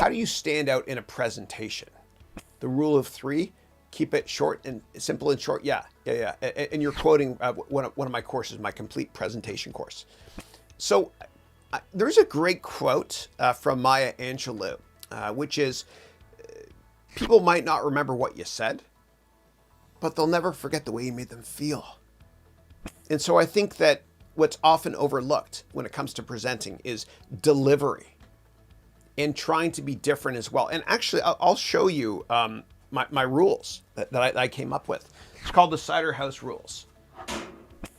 how do you stand out in a presentation? The rule of three, keep it short and simple and short. Yeah. And you're quoting one of my courses, my complete presentation course. So there's a great quote from Maya Angelou, which is, people might not remember what you said, but they'll never forget the way you made them feel. And so I think that what's often overlooked when it comes to presenting is delivery and trying to be different as well. And actually, I'll show you my rules that I came up with. It's called the Cider House Rules.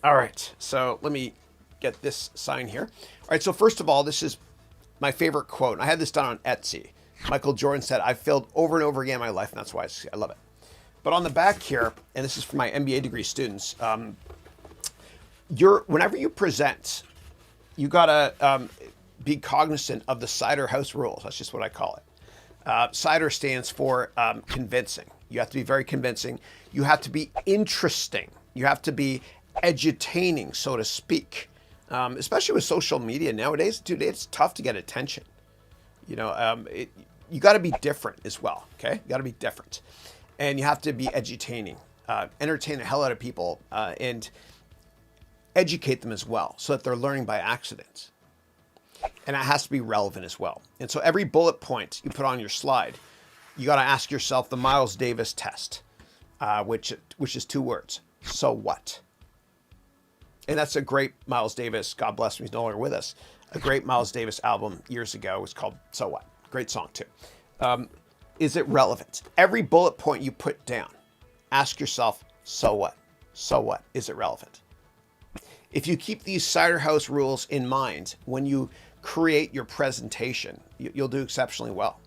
All right, so let me get this sign here. All right, so first of all, this is my favorite quote. I had this done on Etsy. Michael Jordan said, "I've failed over and over again in my life, and that's why I love it." But on the back here, and this is for my MBA degree students, whenever you present, you gotta be cognizant of the Cider House Rules. That's just what I call it. Cider stands for convincing. You have to be very convincing. You have to be interesting. You have to be edutaining, so to speak. Especially with social media nowadays, dude, it's tough to get attention. You know, you got to be different as well. Okay, you got to be different, and you have to be edutaining, entertain the hell out of people, and educate them as well, so that they're learning by accident. And it has to be relevant as well. And so every bullet point you put on your slide, you got to ask yourself the Miles Davis test, which is 2 words. So what? And that's a great Miles Davis, God bless him, he's no longer with us, a great Miles Davis album years ago. It was called So What? Great song too. Is it relevant? Every bullet point you put down, ask yourself, so what? So what? Is it relevant? If you keep these Cider House rules in mind when you create your presentation, you'll do exceptionally well.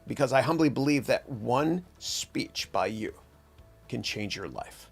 Because I humbly believe that one speech by you can change your life.